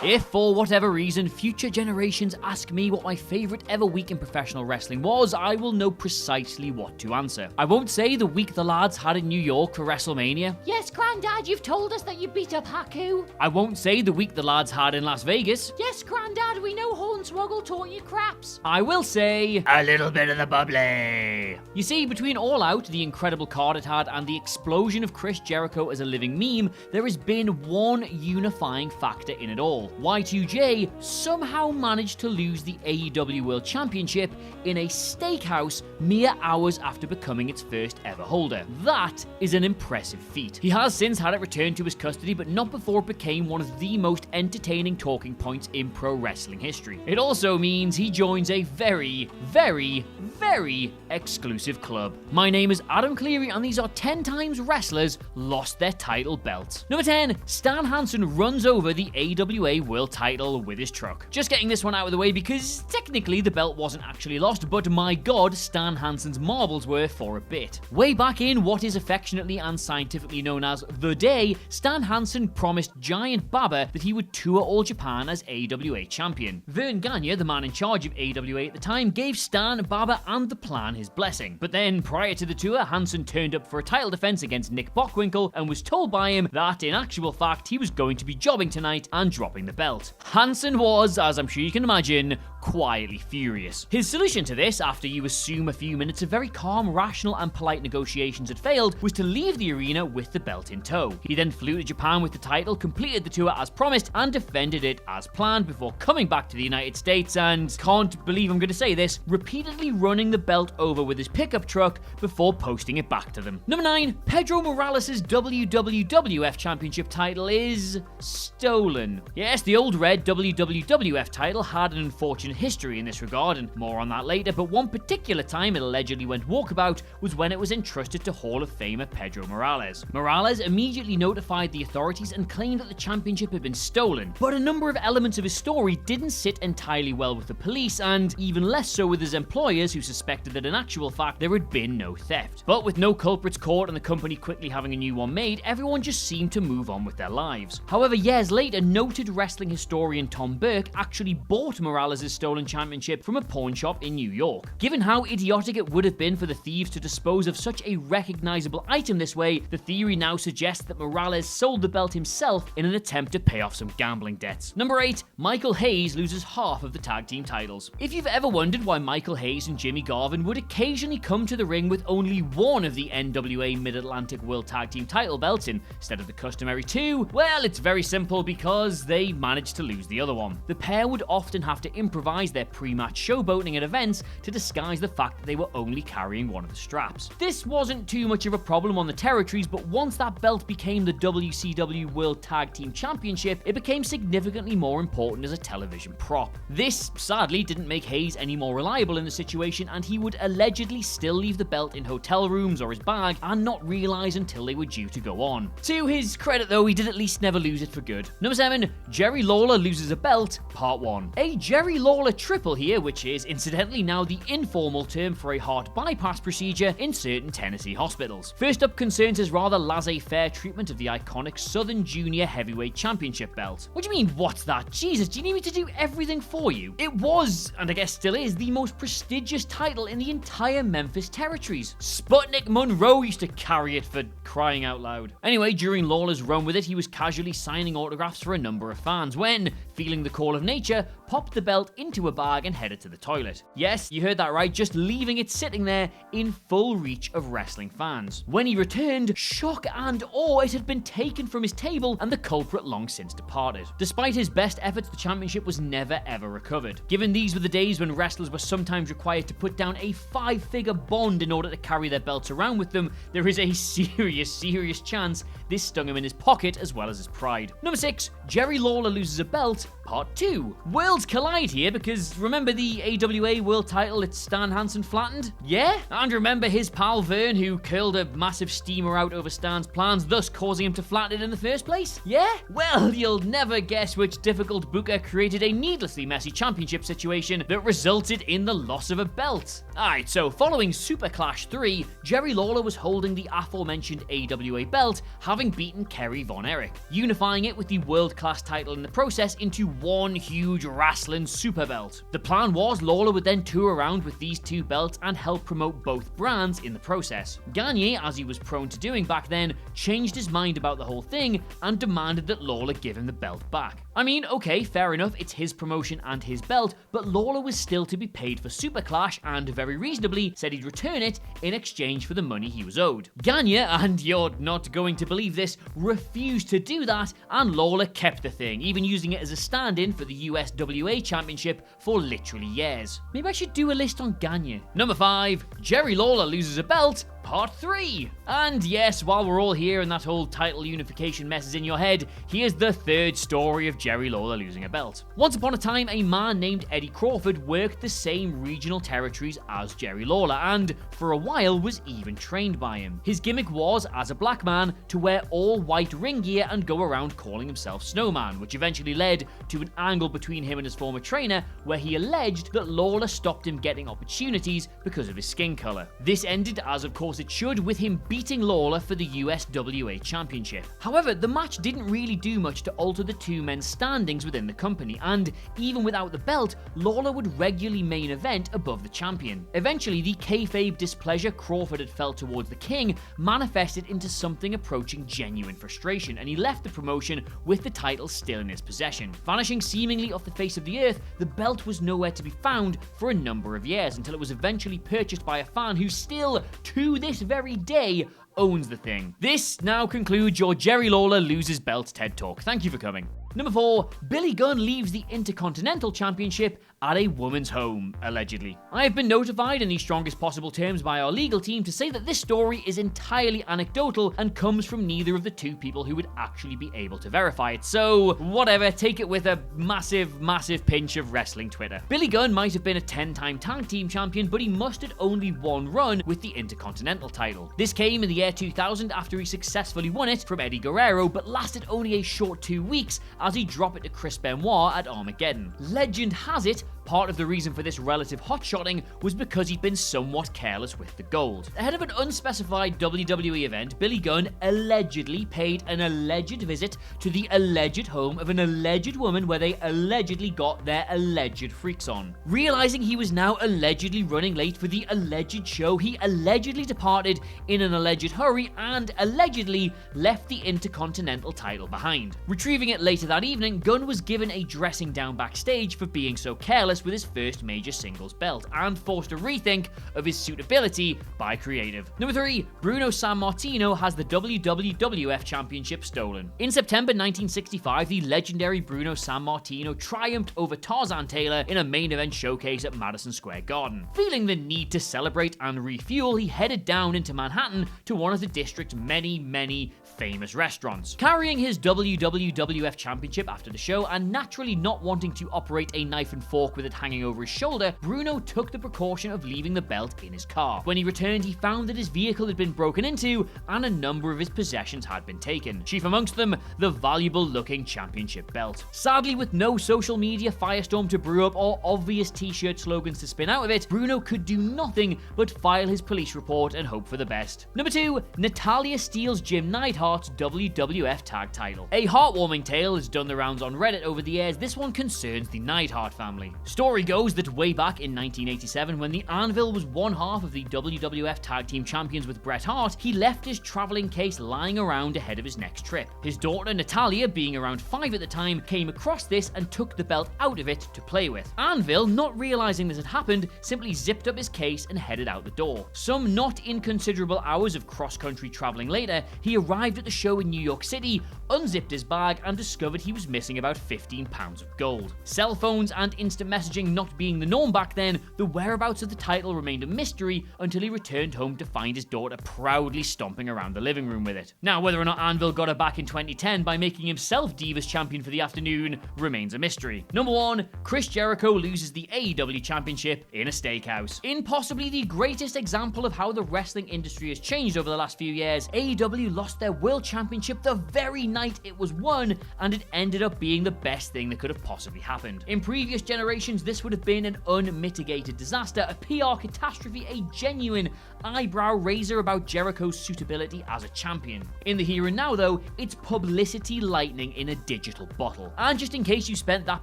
If, for whatever reason, future generations ask me what my favourite ever week in professional wrestling was, I will know precisely what to answer. I won't say the week the lads had in New York for WrestleMania. Yes, Grandad, you've told us that you beat up Haku. I won't say the week the lads had in Las Vegas. Yes, Grandad, we know Hornswoggle taught you craps. I will say a little bit of the bubbly. You see, between All Out, the incredible card it had, and the explosion of Chris Jericho as a living meme, there has been one unifying factor in it all. Y2J somehow managed to lose the AEW World Championship in a steakhouse mere hours after becoming its first ever holder. That is an impressive feat. He has since had it returned to his custody, but not before it became one of the most entertaining talking points in pro wrestling history. It also means he joins a very, very, very exclusive club. My name is Adam Cleary, and these are 10 times wrestlers lost their title belts. Number 10, Stan Hansen runs over the AWA World title with his truck. Just getting this one out of the way because technically the belt wasn't actually lost, but my god, Stan Hansen's marbles were for a bit. Way back in what is affectionately and scientifically known as The Day, Stan Hansen promised Giant Baba that he would tour all Japan as AWA champion. Vern Gagne, the man in charge of AWA at the time, gave Stan, Baba and the plan his blessing. But then, prior to the tour, Hansen turned up for a title defense against Nick Bockwinkel and was told by him that, in actual fact, he was going to be jobbing tonight and dropping the belt. Hansen was, as I'm sure you can imagine, quietly furious. His solution to this, after you assume a few minutes of very calm, rational and polite negotiations had failed, was to leave the arena with the belt in tow. He then flew to Japan with the title, completed the tour as promised, and defended it as planned before coming back to the United States and, can't believe I'm going to say this, repeatedly running the belt over with his pickup truck before posting it back to them. Number 9, Pedro Morales' WWF Championship title is stolen. Yes, the old red WWF title had an unfortunate history in this regard, and more on that later, but one particular time it allegedly went walkabout was when it was entrusted to Hall of Famer Pedro Morales. Morales immediately notified the authorities and claimed that the championship had been stolen, but a number of elements of his story didn't sit entirely well with the police, and even less so with his employers, who suspected that in actual fact there had been no theft. But with no culprits caught and the company quickly having a new one made, everyone just seemed to move on with their lives. However, years later, noted wrestling historian Tom Burke actually bought Morales' stolen championship from a pawn shop in New York. Given how idiotic it would have been for the thieves to dispose of such a recognizable item this way, the theory now suggests that Morales sold the belt himself in an attempt to pay off some gambling debts. Number 8, Michael Hayes loses half of the tag team titles. If you've ever wondered why Michael Hayes and Jimmy Garvin would occasionally come to the ring with only one of the NWA Mid-Atlantic World Tag Team title belts instead of the customary 2, well, it's very simple, because they managed to lose the other one. The pair would often have to improvise their pre-match showboating at events to disguise the fact that they were only carrying one of the straps. This wasn't too much of a problem on the territories, but once that belt became the WCW World Tag Team Championship, it became significantly more important as a television prop. This, sadly, didn't make Hayes any more reliable in the situation, and he would allegedly still leave the belt in hotel rooms or his bag and not realize until they were due to go on. To his credit though, he did at least never lose it for good. Number 7, Jerry Lawler loses a belt, part 1. A Jerry Lawler triple here, which is incidentally now the informal term for a heart bypass procedure in certain Tennessee hospitals. First up concerns his rather laissez-faire treatment of the iconic Southern Junior Heavyweight Championship belt. What do you mean, what's that? Jesus, do you need me to do everything for you? It was, and I guess still is, the most prestigious title in the entire Memphis territories. Sputnik Monroe used to carry it, for crying out loud. Anyway, during Lawler's run with it, he was casually signing autographs for a number of fans when, feeling the call of nature, popped the belt into a bag and headed to the toilet. Yes, you heard that right, just leaving it sitting there in full reach of wrestling fans. When he returned, shock and awe, it had been taken from his table and the culprit long since departed. Despite his best efforts, the championship was never ever recovered. Given these were the days when wrestlers were sometimes required to put down a 5-figure bond in order to carry their belts around with them, there is a serious chance this stung him in his pocket as well as his pride. Number 6, Jerry Lawler loses a belt, part 2. Worlds collide here because remember the AWA World title that Stan Hansen flattened? Yeah? And remember his pal Vern who curled a massive steamer out over Stan's plans, thus causing him to flatten it in the first place? Yeah? Well, you'll never guess which difficult booker created a needlessly messy championship situation that resulted in the loss of a belt. Alright, so following Super Clash 3, Jerry Lawler was holding the aforementioned AWA belt, having beaten Kerry Von Erich, unifying it with the world-class title in the process into one huge wrestling super belt. The plan was Lawler would then tour around with these two belts and help promote both brands in the process. Gagne, as he was prone to doing back then, changed his mind about the whole thing and demanded that Lawler give him the belt back. I mean, okay, fair enough, it's his promotion and his belt, but Lawler was still to be paid for Super Clash and very reasonably said he'd return it in exchange for the money he was owed. Gagne, and you're not going to believe this, refused to do that, and Lawler kept the thing, even using it as a stand-in for the USWA Championship for literally years. Maybe I should do a list on Gagne. Number 5, Jerry Lawler loses a belt, Part 3. And yes, while we're all here and that whole title unification mess is in your head, here's the third story of Jerry Lawler losing a belt. Once upon a time, a man named Eddie Crawford worked the same regional territories as Jerry Lawler and, for a while, was even trained by him. His gimmick was, as a black man, to wear all white ring gear and go around calling himself Snowman, which eventually led to an angle between him and his former trainer where he alleged that Lawler stopped him getting opportunities because of his skin color. This ended, as of course it should, with him beating Lawler for the USWA Championship. However, the match didn't really do much to alter the two men's standings within the company, and even without the belt, Lawler would regularly main event above the champion. Eventually, the kayfabe displeasure Crawford had felt towards the King manifested into something approaching genuine frustration, and he left the promotion with the title still in his possession. Vanishing seemingly off the face of the earth, the belt was nowhere to be found for a number of years until it was eventually purchased by a fan who still, to this very day, owns the thing. This now concludes your Jerry Lawler loses belt TED Talk. Thank you for coming. Number 4, Billy Gunn leaves the Intercontinental Championship at a woman's home, allegedly. I have been notified in the strongest possible terms by our legal team to say that this story is entirely anecdotal and comes from neither of the two people who would actually be able to verify it. So, whatever, take it with a massive, massive pinch of wrestling Twitter. Billy Gunn might have been a 10-time tag team champion, but he mustered only one run with the Intercontinental title. This came in the year 2000 after he successfully won it from Eddie Guerrero, but lasted only a short 2 weeks as he dropped it to Chris Benoit at Armageddon. Legend has it, part of the reason for this relative hotshotting was because he'd been somewhat careless with the gold. Ahead of an unspecified WWE event, Billy Gunn allegedly paid an alleged visit to the alleged home of an alleged woman where they allegedly got their alleged freaks on. Realizing he was now allegedly running late for the alleged show, he allegedly departed in an alleged hurry and allegedly left the Intercontinental title behind. Retrieving it later that evening, Gunn was given a dressing down backstage for being so careless with his first major singles belt and forced a rethink of his suitability by creative. Number 3, Bruno Sammartino has the WWF Championship stolen. In September 1965, the legendary Bruno Sammartino triumphed over Tarzan Taylor in a main event showcase at Madison Square Garden. Feeling the need to celebrate and refuel, he headed down into Manhattan to one of the district's many famous restaurants. Carrying his WWF Championship after the show and naturally not wanting to operate a knife and fork with it hanging over his shoulder, Bruno took the precaution of leaving the belt in his car. When he returned, he found that his vehicle had been broken into and a number of his possessions had been taken. Chief amongst them, the valuable-looking championship belt. Sadly, with no social media firestorm to brew up or obvious t-shirt slogans to spin out of it, Bruno could do nothing but file his police report and hope for the best. Number 2, Natalya steals Jim Neidhart's WWF tag title. A heartwarming tale has done the rounds on Reddit over the years. This one concerns the Neidhart family. Story goes that way back in 1987, when the Anvil was one half of the WWF Tag Team Champions with Bret Hart, he left his traveling case lying around ahead of his next trip. His daughter Natalya, being around 5 at the time, came across this and took the belt out of it to play with. Anvil, not realizing this had happened, simply zipped up his case and headed out the door. Some not inconsiderable hours of cross-country traveling later, he arrived at the show in New York City, unzipped his bag, and discovered he was missing about 15 pounds of gold. Cell phones and instant messaging not being the norm back then, the whereabouts of the title remained a mystery until he returned home to find his daughter proudly stomping around the living room with it. Now, whether or not Anvil got it back in 2010 by making himself Divas Champion for the afternoon remains a mystery. Number 1, Chris Jericho loses the AEW Championship in a steakhouse. In possibly the greatest example of how the wrestling industry has changed over the last few years, AEW lost their World Championship the very night it was won, and it ended up being the best thing that could have possibly happened. In previous generations, this would have been an unmitigated disaster, a PR catastrophe, a genuine eyebrow raiser about Jericho's suitability as a champion. In the here and now, though, it's publicity lightning in a digital bottle. And just in case you spent that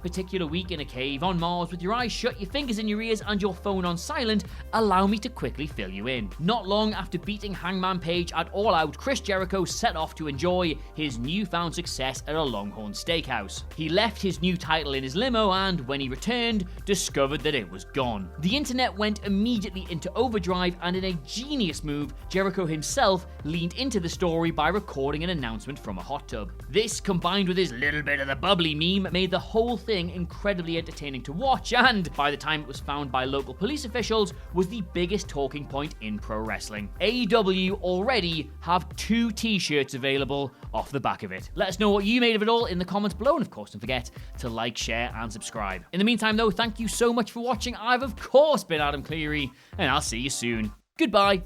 particular week in a cave on Mars with your eyes shut, your fingers in your ears, and your phone on silent, allow me to quickly fill you in. Not long after beating Hangman Page at All Out, Chris Jericho set off to enjoy his newfound success at a Longhorn Steakhouse. He left his new title in his limo and, when he returned, discovered that it was gone. The internet went immediately into overdrive, and in a genius move, Jericho himself leaned into the story by recording an announcement from a hot tub. This, combined with his little bit of the bubbly meme, made the whole thing incredibly entertaining to watch, and by the time it was found by local police officials, was the biggest talking point in pro wrestling. AEW already have 2 t-shirts available off the back of it. Let us know what you made of it all in the comments below, and of course don't forget to like, share and subscribe. In the meantime though, thank you so much for watching. I've of course been Adam Cleary, and I'll see you soon. Goodbye.